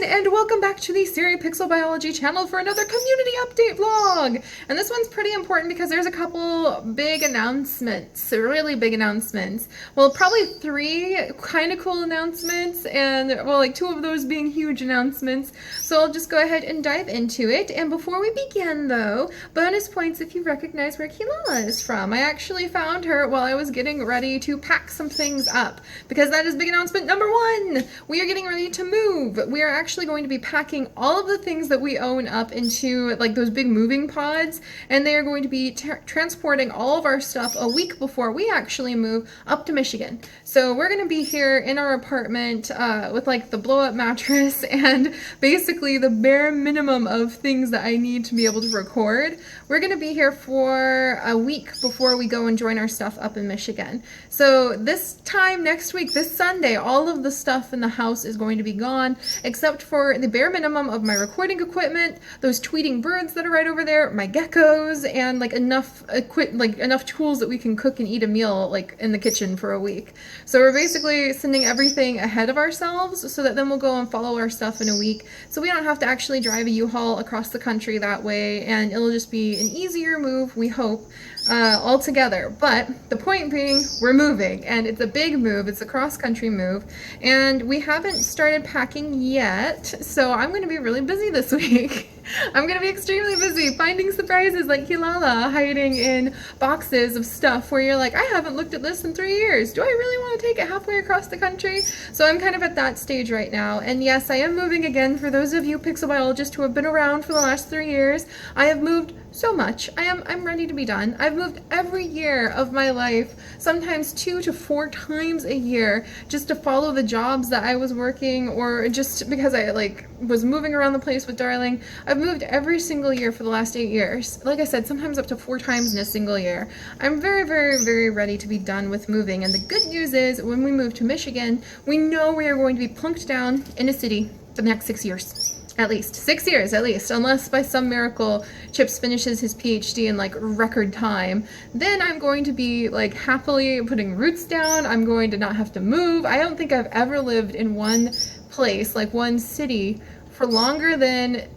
And welcome back to the Seri Pixel Biology channel for another community update vlog. And this one's pretty important because there's a couple big announcements, really big announcements. Well, probably three kind of cool announcements, and well, like two of those being huge announcements. So I'll just go ahead and dive into it. And before we begin though, bonus points if you recognize where Kilala is from. I actually found her while I was getting ready to pack some things up, because that is big announcement number one. We are getting ready to move. We are actually going to be packing all of the things that we own up into like those big moving pods, and they are going to be transporting all of our stuff a week before we actually move up to Michigan. So we're going to be here in our apartment with like the blow-up mattress and basically the bare minimum of things that I need to be able to record. We're going to be here for a week before we go and join our stuff up in Michigan. So this time next week, this Sunday, all of the stuff in the house is going to be gone, except for the bare minimum of my recording equipment, those tweeting birds that are right over there, my geckos, and like enough tools that we can cook and eat a meal like in the kitchen for a week. So we're basically sending everything ahead of ourselves so that then we'll go and follow our stuff in a week. So we don't have to actually drive a U-Haul across the country that way, and it'll just be an easier move, we hope, altogether. But the point being, we're moving, and it's a big move. It's a cross-country move, and we haven't started packing yet, so I'm going to be really busy this week. I'm going to be extremely busy finding surprises like Kilala hiding in boxes of stuff where you're like, I haven't looked at this in 3 years. Do I really want to take it halfway across the country? So I'm kind of at that stage right now. And yes, I am moving again. For those of you pixel biologists who have been around for the last 3 years, I have moved so much. I'm ready to be done. I've moved every year of my life, sometimes 2 to 4 times a year, just to follow the jobs that I was working, or just because I like was moving around the place with Darling. I've moved every single year for the last 8 years. Like I said, sometimes up to 4 times in a single year. I'm very, very, very ready to be done with moving. And the good news is, when we move to Michigan, we know we are going to be plunked down in a city for the next 6 years. At least 6 years, at least, unless by some miracle Chips finishes his PhD in like record time. Then I'm going to be like happily putting roots down. I'm going to not have to move. I don't think I've ever lived in one place, like one city, for longer than,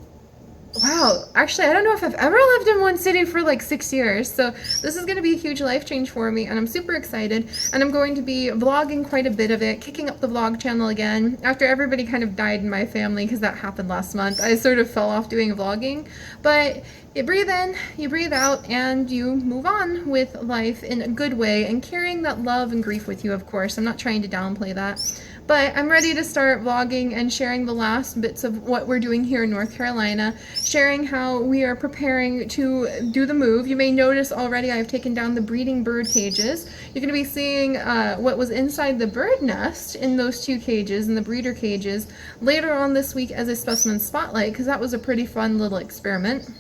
wow, actually I don't know if I've ever lived in one city for like 6 years. So this is going to be a huge life change for me, and I'm super excited. And I'm going to be vlogging quite a bit of it, kicking up the vlog channel again after everybody kind of died in my family, because that happened last month. I sort of fell off doing vlogging, but you breathe in, you breathe out, and you move on with life in a good way, and carrying that love and grief with you, of course. I'm not trying to downplay that. But I'm ready to start vlogging and sharing the last bits of what we're doing here in North Carolina, sharing how we are preparing to do the move. You may notice already I've taken down the breeding bird cages. You're going to be seeing what was inside the bird nest in those 2 cages, in the breeder cages, later on this week as a specimen spotlight, because that was a pretty fun little experiment.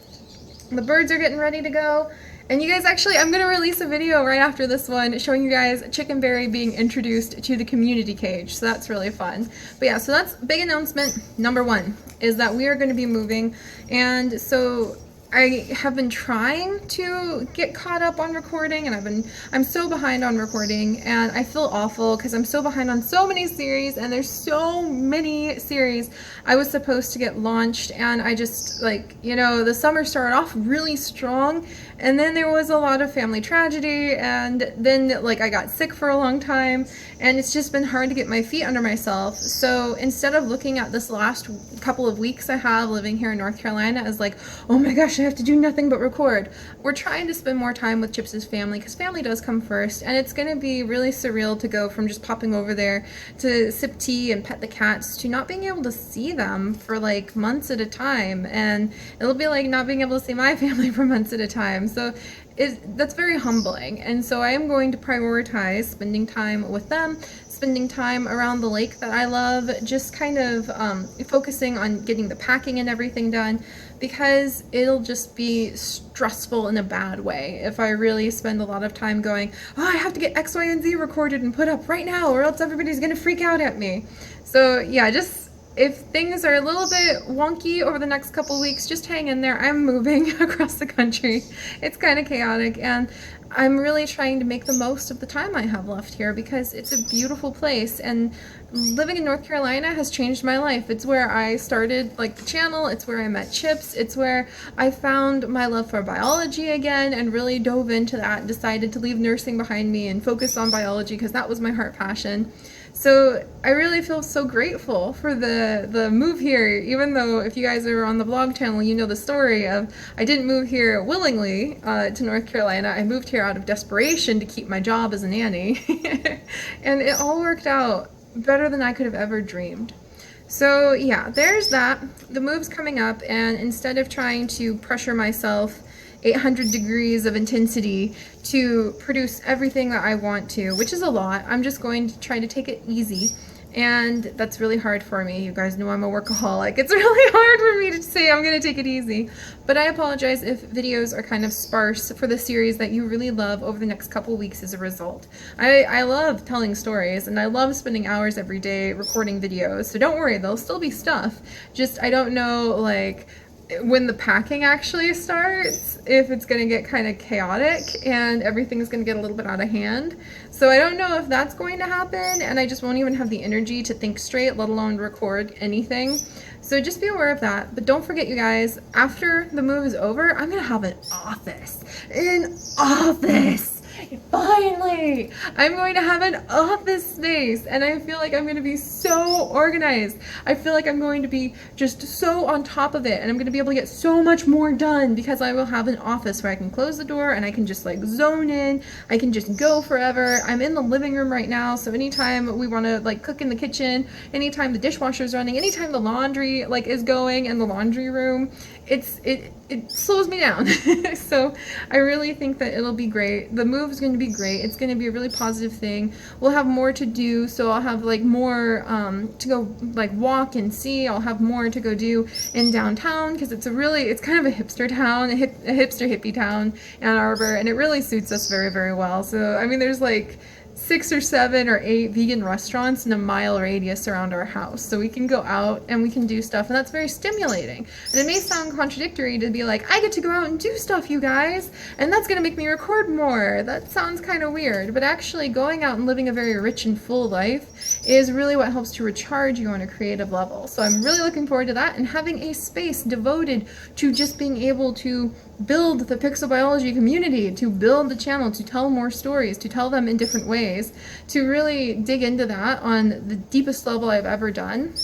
The birds are getting ready to go. And you guys, actually, I'm going to release a video right after this one showing you guys Chickenberry being introduced to the community cage. So that's really fun. But yeah, so that's big announcement number 1, is that we are going to be moving. And so I have been trying to get caught up on recording, and I'm so behind on recording, and I feel awful because I'm so behind on so many series, and there's so many series I was supposed to get launched, and I just, like, you know, the summer started off really strong, and then there was a lot of family tragedy, and then like I got sick for a long time, and it's just been hard to get my feet under myself. So instead of looking at this last couple of weeks I have living here in North Carolina as like, oh my gosh, I have to do nothing but record, we're trying to spend more time with Chips's family, because family does come first. And it's going to be really surreal to go from just popping over there to sip tea and pet the cats to not being able to see them for like months at a time, and it'll be like not being able to see my family for months at a time. So that's very humbling, and so I am going to prioritize spending time with them, spending time around the lake that I love, just kind of focusing on getting the packing and everything done, because it'll just be stressful in a bad way if I really spend a lot of time going, oh, I have to get X, Y, and Z recorded and put up right now, or else everybody's gonna freak out at me. So yeah, just if things are a little bit wonky over the next couple weeks, just hang in there. I'm moving across the country. It's kind of chaotic, and I'm really trying to make the most of the time I have left here because it's a beautiful place, and living in North Carolina has changed my life. It's where I started like the channel, it's where I met Chips, it's where I found my love for biology again and really dove into that and decided to leave nursing behind me and focus on biology because that was my heart passion. So I really feel so grateful for the move here, even though if you guys are on the vlog channel, you know the story of I didn't move here willingly to North Carolina. I moved here out of desperation to keep my job as a nanny. And it all worked out better than I could have ever dreamed. So yeah, there's that. The move's coming up, and instead of trying to pressure myself 800 degrees of intensity to produce everything that I want to, which is a lot, I'm just going to try to take it easy. And that's really hard for me. You guys know I'm a workaholic. It's really hard for me to say I'm going to take it easy. But I apologize if videos are kind of sparse for the series that you really love over the next couple weeks as a result. I love telling stories, and I love spending hours every day recording videos. So don't worry, there'll still be stuff. Just I don't know, like, when the packing actually starts, if it's going to get kind of chaotic and everything's going to get a little bit out of hand. So I don't know if that's going to happen, and I just won't even have the energy to think straight, let alone record anything. So just be aware of that. But don't forget, you guys, after the move is over, I'm going to have an office. An office! Finally! I'm going to have an office space, and I feel like I'm going to be so organized. I feel like I'm going to be just so on top of it, and I'm going to be able to get so much more done because I will have an office where I can close the door and I can just like zone in. I can just go forever. I'm in the living room right now, so anytime we want to like cook in the kitchen, anytime the dishwasher's running, anytime the laundry like is going in the laundry room, it slows me down. So I really think that it'll be great. The move is going to be great. It's going to be a really positive thing. We'll have more to do, so I'll have like more to go like walk and see. I'll have more to go do in downtown because it's kind of a hipster town, a hipster hippie town, Ann Arbor, and it really suits us very, very well. So I mean, there's like 6 or 7 or 8 vegan restaurants in a mile radius around our house, so we can go out and we can do stuff, and that's very stimulating. And it may sound contradictory to be like, I get to go out and do stuff, you guys, and that's gonna make me record more. That sounds kind of weird, but actually going out and living a very rich and full life is really what helps to recharge you on a creative level. So I'm really looking forward to that, and having a space devoted to just being able to build the pixel biology community, to build the channel, to tell more stories, to tell them in different ways, to really dig into that on the deepest level I've ever done.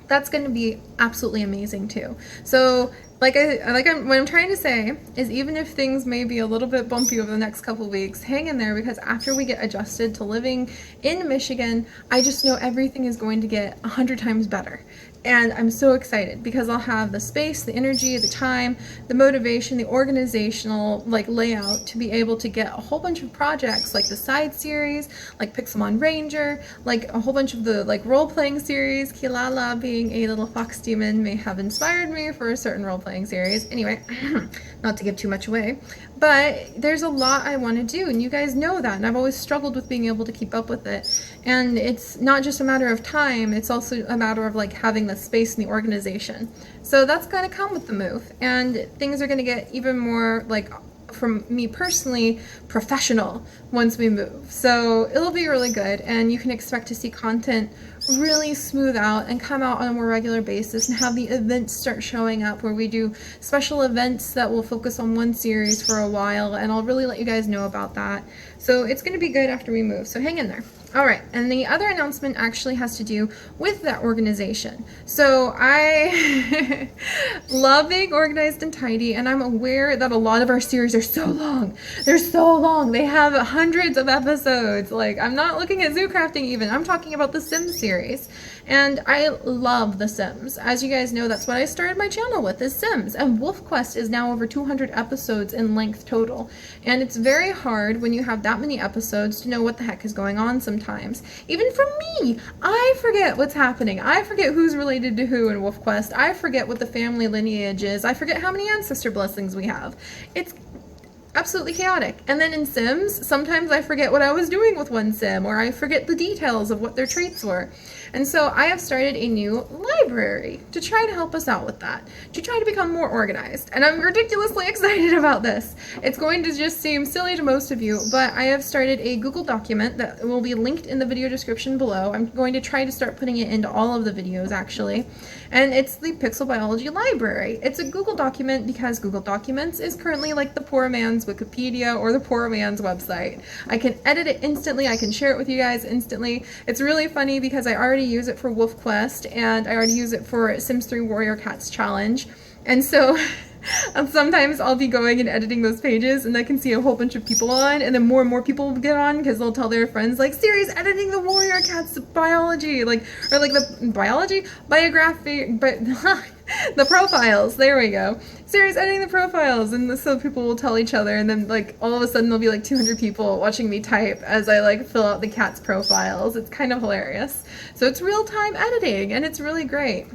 That's going to be absolutely amazing too. So what I'm trying to say is, even if things may be a little bit bumpy over the next couple weeks, hang in there, because after we get adjusted to living in Michigan, I just know everything is going to get 100 times better. And I'm so excited because I'll have the space, the energy, the time, the motivation, the organizational like layout to be able to get a whole bunch of projects like the side series, like Pixelmon Ranger, like a whole bunch of the like role-playing series. Kilala, being a little fox demon, may have inspired me for a certain role-playing series. Anyway, not to give too much away, but there's a lot I want to do, and you guys know that, and I've always struggled with being able to keep up with it. And it's not just a matter of time, it's also a matter of like having the space and the organization. So that's going to come with the move, and things are going to get even more, like, from me personally, professional once we move. So it'll be really good, and you can expect to see content really smooth out and come out on a more regular basis, and have the events start showing up where we do special events that will focus on one series for a while, and I'll really let you guys know about that. So it's going to be good after we move, so hang in there. Alright, and the other announcement actually has to do with that organization. So I love being organized and tidy, and I'm aware that a lot of our series are so long. They're so long. They have hundreds of episodes. Like, I'm not looking at zoo crafting even. I'm talking about the Sims series. And I love The Sims. As you guys know, that's what I started my channel with, is Sims. And Wolf Quest is now over 200 episodes in length total. And it's very hard when you have that many episodes to know what the heck is going on sometimes. Even for me, I forget what's happening. I forget who's related to who in Wolf Quest. I forget what the family lineage is. I forget how many ancestor blessings we have. It's absolutely chaotic. And then in Sims, sometimes I forget what I was doing with one Sim, or I forget the details of what their traits were. And so I have started a new library to try to help us out with that, to try to become more organized. And I'm ridiculously excited about this. It's going to just seem silly to most of you, but I have started a Google document that will be linked in the video description below. I'm going to try to start putting it into all of the videos actually. And it's the Pixel Biology Library. It's a Google document because Google Documents is currently like the poor man's Wikipedia or the poor man's website. I can edit it instantly, I can share it with you guys instantly. It's really funny because I already use it for Wolf Quest and I already use it for Sims 3 Warrior Cats Challenge. And so sometimes I'll be going and editing those pages and I can see a whole bunch of people on, and then more and more people will get on because they'll tell their friends like, Seri's editing the Warrior Cats biology, like, or like the biology biography, but the profiles, there we go. Seri's editing the profiles, and so people will tell each other, and then like all of a sudden there'll be like 200 people watching me type as I like fill out the cats' profiles. It's kind of hilarious. So it's real-time editing and it's really great.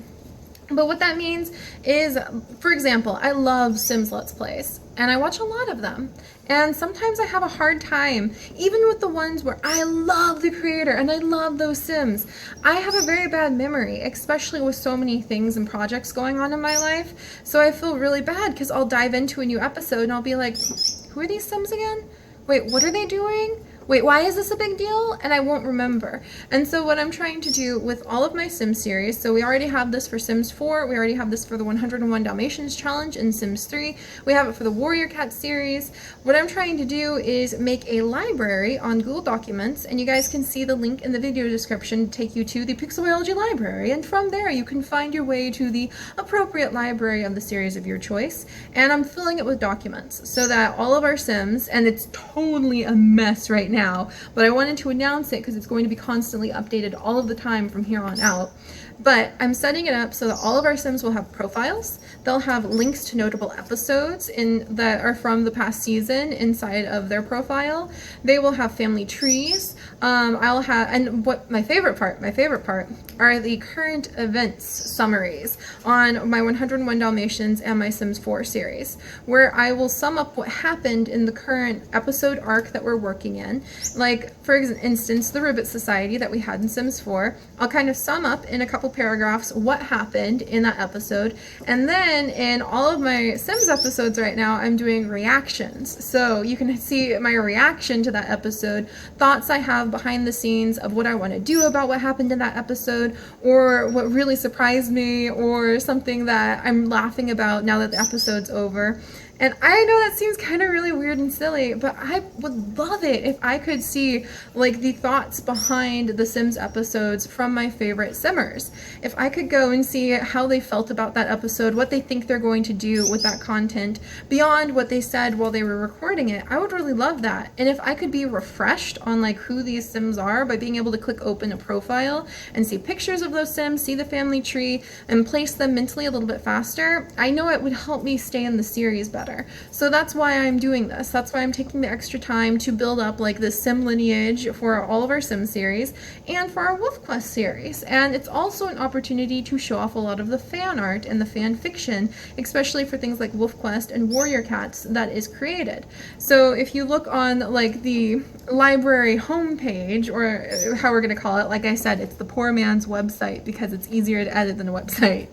But what that means is, for example, I love Sims Let's Plays, and I watch a lot of them. And sometimes I have a hard time, even with the ones where I love the creator and I love those Sims. I have a very bad memory, especially with so many things and projects going on in my life. So I feel really bad because I'll dive into a new episode and I'll be like, who are these Sims again? Wait, what are they doing? Wait, why is this a big deal? And I won't remember. And so what I'm trying to do with all of my Sims series, so we already have this for Sims 4, we already have this for the 101 Dalmatians challenge in Sims 3, we have it for the Warrior Cat series. What I'm trying to do is make a library on Google Documents, and you guys can see the link in the video description to take you to the Pixel Biology Library, and from there you can find your way to the appropriate library of the series of your choice. And I'm filling it with documents so that all of our Sims, and it's totally a mess right now, but I wanted to announce it because it's going to be constantly updated all of the time from here on out. But I'm setting it up so that all of our Sims will have profiles. They'll have links to notable episodes that are from the past season inside of their profile. They will have family trees. I'll have, and what my favorite part are the current events summaries on my 101 Dalmatians and my Sims 4 series, where I will sum up what happened in the current episode arc that we're working in. Like, for instance, the Ribbit Society that we had in Sims 4. I'll kind of sum up in a couple paragraphs what happened in that episode, and then in all of my Sims episodes right now I'm doing reactions, so you can see my reaction to that episode, thoughts I have behind the scenes of what I want to do about what happened in that episode, or what really surprised me, or something that I'm laughing about now that the episode's over. And I know that seems kind of really weird and silly, but I would love it if I could see like the thoughts behind the Sims episodes from my favorite Simmers. If I could go and see how they felt about that episode, what they think they're going to do with that content beyond what they said while they were recording it, I would really love that. And if I could be refreshed on like who these Sims are by being able to click open a profile and see pictures of those Sims, see the family tree, and place them mentally a little bit faster, I know it would help me stay in the series better. So that's why I'm doing this. That's why I'm taking the extra time to build up like this Sim lineage for all of our Sim series and for our Wolf Quest series. And it's also an opportunity to show off a lot of the fan art and the fan fiction, especially for things like Wolf Quest and Warrior Cats that is created. So if you look on like the library homepage, or how we're going to call it, like I said, it's the poor man's website because it's easier to edit than a website.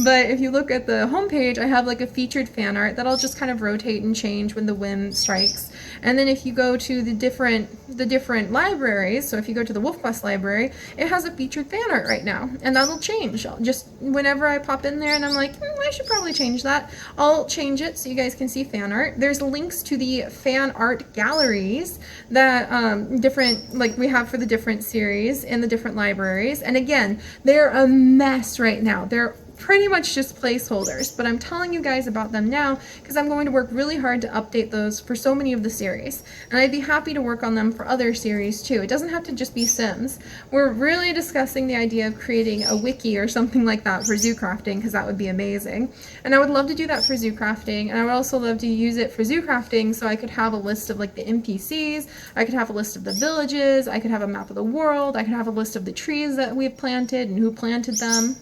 But if you look at the homepage, I have like a featured fan art that I'll just kind of rotate and change when the whim strikes. And then if you go to the different libraries, so if you go to the Wolf Quest library, it has a featured fan art right now, and that'll change. Just whenever I pop in there and I'm like, I should probably change that, I'll change it so you guys can see fan art. There's links to the fan art galleries that different, like we have for the different series in the different libraries. And again, they're a mess right now. They're pretty much just placeholders, but I'm telling you guys about them now because I'm going to work really hard to update those for so many of the series, and I'd be happy to work on them for other series too. It doesn't have to just be Sims. We're really discussing the idea of creating a wiki or something like that for zoo crafting, because that would be amazing, and I would love to do that for zoo crafting, and I would also love to use it for zoo crafting so I could have a list of like the NPCs, I could have a list of the villages, I could have a map of the world, I could have a list of the trees that we've planted and who planted them,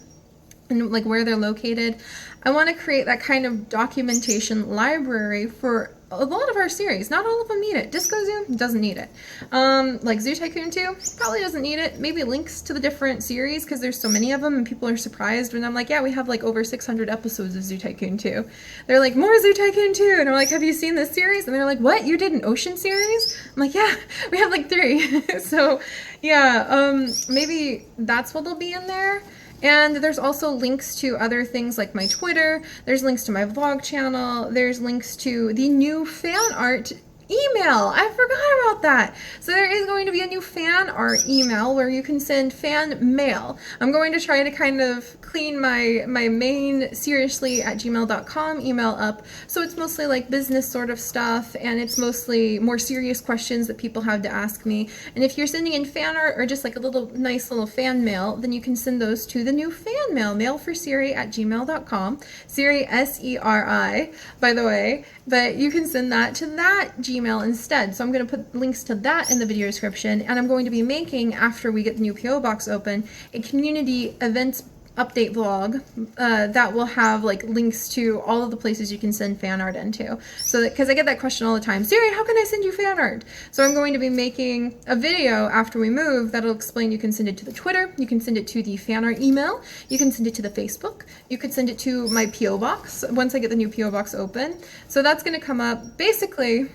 and like where they're located. I want to create that kind of documentation library for a lot of our series. Not all of them need it. Disco Zoo doesn't need it. Like Zoo Tycoon 2 probably doesn't need it. Maybe links to the different series because there's so many of them and people are surprised when I'm like, yeah, we have like over 600 episodes of Zoo Tycoon 2. They're like, more Zoo Tycoon 2. And I'm like, have you seen this series? And they're like, what? You did an ocean series? I'm like, yeah, we have like 3. So yeah, maybe that's what'll be in there. And there's also links to other things like my Twitter, there's links to my vlog channel, there's links to the new fan art email. I forgot about that. So there is going to be a new fan art email where you can send fan mail. I'm going to try to kind of clean my main seriously@gmail.com email up. So it's mostly like business sort of stuff and it's mostly more serious questions that people have to ask me. And if you're sending in fan art or just like a little nice little fan mail, then you can send those to the new fan mail, mailforseri@gmail.com. Seri, S-E-R-I, by the way. But you can send that to that Gmail instead. So I'm going to put links to that in the video description. And I'm going to be making, after we get the new PO box open, a community events update vlog that will have like links to all of the places you can send fan art into. So that, because I get that question all the time, Seri, how can I send you fan art? So I'm going to be making a video after we move that'll explain you can send it to the Twitter, you can send it to the fan art email, you can send it to the Facebook, you could send it to my PO box once I get the new PO box open. So that's going to come up basically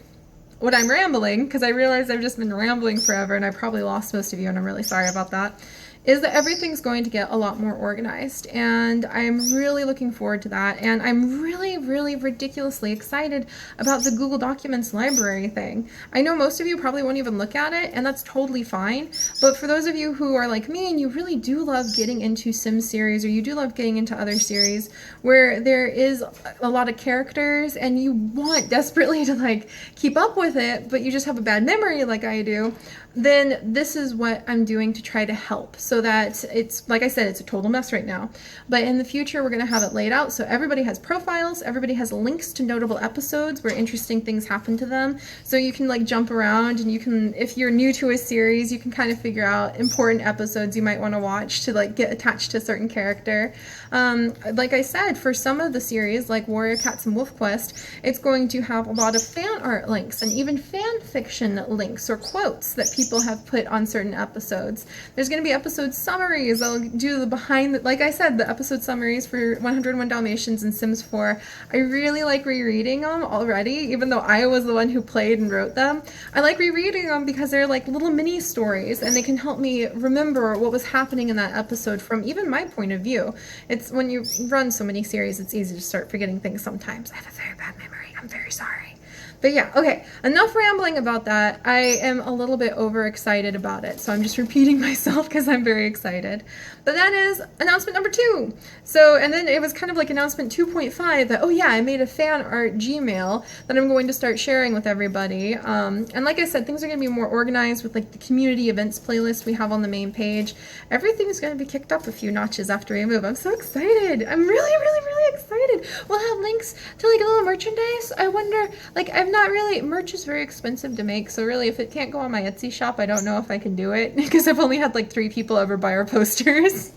what I'm rambling, because I realize I've just been rambling forever and I probably lost most of you and I'm really sorry about that, is that everything's going to get a lot more organized and I'm really looking forward to that. And I'm really, really ridiculously excited about the Google Documents library thing. I know most of you probably won't even look at it and that's totally fine. But for those of you who are like me and you really do love getting into sim series or you do love getting into other series where there is a lot of characters and you want desperately to like keep up with it, but you just have a bad memory like I do, then this is what I'm doing to try to help so that it's, like I said, it's a total mess right now. But in the future, we're going to have it laid out so everybody has profiles, everybody has links to notable episodes where interesting things happen to them. So you can like jump around and you can, if you're new to a series, you can kind of figure out important episodes you might want to watch to like get attached to a certain character. Like I said, for some of the series, like Warrior Cats and Wolf Quest, it's going to have a lot of fan art links and even fan fiction links or quotes that people have put on certain episodes. There's going to be episode summaries. I'll do the behind, like I said, the episode summaries for 101 Dalmatians and Sims 4. I really like rereading them already, even though I was the one who played and wrote them. I like rereading them because they're like little mini stories and they can help me remember what was happening in that episode from even my point of view. It's when you run so many series, it's easy to start forgetting things sometimes. I have a very bad memory. I'm very sorry. But yeah, okay, enough rambling about that. I am a little bit overexcited about it, so I'm just repeating myself because I'm very excited. But that is announcement number 2. So, and then it was kind of like announcement 2.5 that, oh yeah, I made a fan art Gmail that I'm going to start sharing with everybody. And like I said, things are going to be more organized with like the community events playlist we have on the main page. Everything's going to be kicked up a few notches after we move. I'm so excited. I'm really, really, really excited. We'll have links to like a little merchandise. I wonder, like, I'm not really, merch is very expensive to make, so really if it can't go on my Etsy shop, I don't know if I can do it because I've only had like 3 people ever buy our posters.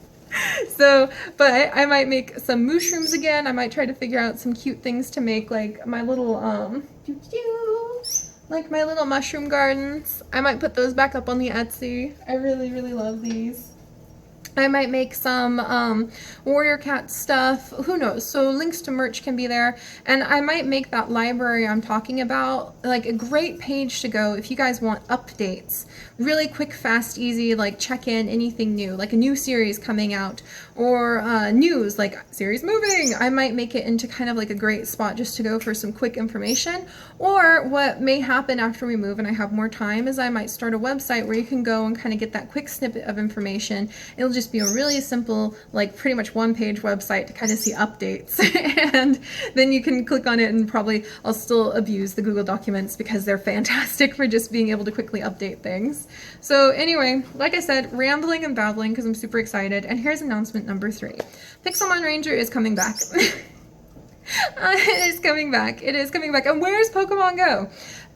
So, but I might make some mushrooms again. I might try to figure out some cute things to make like my little, like my little mushroom gardens. I might put those back up on the Etsy. I really, really love these. I might make some Warrior Cat stuff, who knows, so links to merch can be there, and I might make that library I'm talking about like a great page to go if you guys want updates, really quick, fast, easy, like check in anything new, like a new series coming out, or news, like series moving. I might make it into kind of like a great spot just to go for some quick information, or what may happen after we move and I have more time is I might start a website where you can go and kind of get that quick snippet of information. It'll just be a really simple, like pretty much one-page website to kind of see updates and then you can click on it and probably I'll still abuse the Google Documents because they're fantastic for just being able to quickly update things. So anyway, like I said, rambling and babbling because I'm super excited, and here's announcement number 3. Pixelmon Ranger is coming back. It is coming back. It is coming back. And where's Pokemon Go?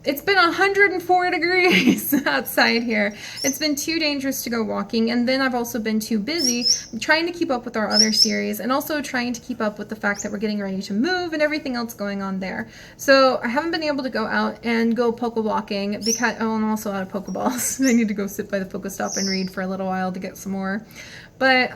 It's been 104 degrees outside here. It's been too dangerous to go walking, and then I've also been too busy trying to keep up with our other series and also trying to keep up with the fact that we're getting ready to move and everything else going on there. So I haven't been able to go out and go poke walking because, oh, I'm also out of Pokeballs. I need to go sit by the Pokestop and read for a little while to get some more. But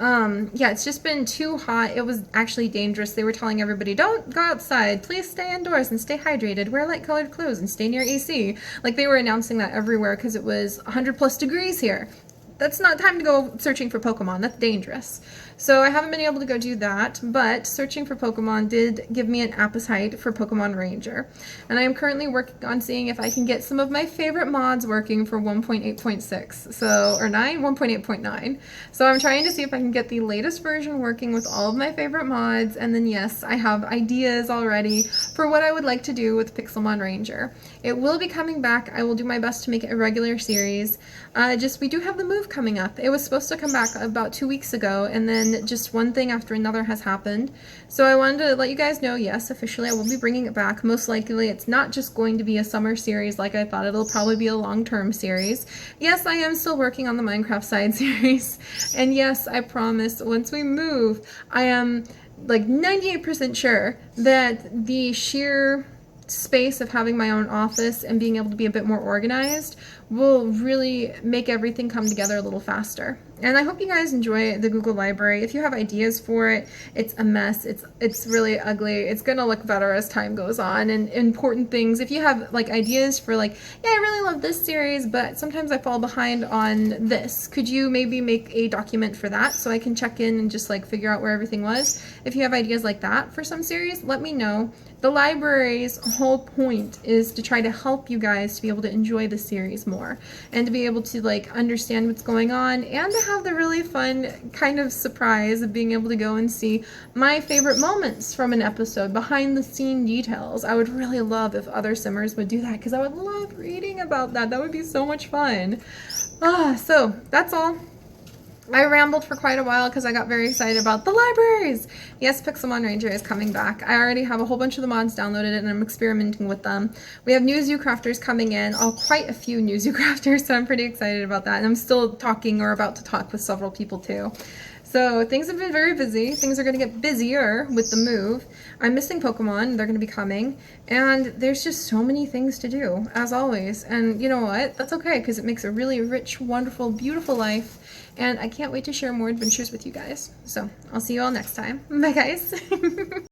yeah, it's just been too hot. It was actually dangerous. They were telling everybody, don't go outside. Please stay indoors and stay hydrated. Wear light colored clothes and stay near AC. Like they were announcing that everywhere because it was 100+ degrees here. That's not time to go searching for Pokemon. That's dangerous. So I haven't been able to go do that, but searching for Pokemon did give me an appetite for Pokemon Ranger. And I am currently working on seeing if I can get some of my favorite mods working for 1.8.6. So, or 1.8.9. So I'm trying to see if I can get the latest version working with all of my favorite mods. And then yes, I have ideas already for what I would like to do with Pixelmon Ranger. It will be coming back. I will do my best to make it a regular series. We do have the move coming up. It was supposed to come back about 2 weeks ago, and then just one thing after another has happened. So I wanted to let you guys know, yes, officially I will be bringing it back. Most likely it's not just going to be a summer series like I thought. It'll probably be a long-term series. Yes, I am still working on the Minecraft side series. And yes, I promise once we move, I am like 98% sure that the sheer space of having my own office and being able to be a bit more organized will really make everything come together a little faster. And I hope you guys enjoy the Google Library. If you have ideas for it, it's a mess. It's really ugly. It's gonna look better as time goes on. And important things, if you have like ideas for like, yeah, I really love this series, but sometimes I fall behind on this. Could you maybe make a document for that so I can check in and just like figure out where everything was? If you have ideas like that for some series, let me know. The library's whole point is to try to help you guys to be able to enjoy the series more and to be able to like understand what's going on and to have the really fun kind of surprise of being able to go and see my favorite moments from an episode, behind the scene details. I would really love if other simmers would do that because I would love reading about that. That would be so much fun. So that's all. I rambled for quite a while because I got very excited about the libraries. Yes, Pixelmon Ranger is coming back. I already have a whole bunch of the mods downloaded and I'm experimenting with them. We have new zoo crafters coming in, quite a few new zoo crafters, so I'm pretty excited about that. And I'm still talking or about to talk with several people too. So things have been very busy. Things are going to get busier with the move. I'm missing Pokemon. They're going to be coming. And there's just so many things to do, as always. And you know what? That's okay because it makes a really rich, wonderful, beautiful life. And I can't wait to share more adventures with you guys. So I'll see you all next time. Bye, guys.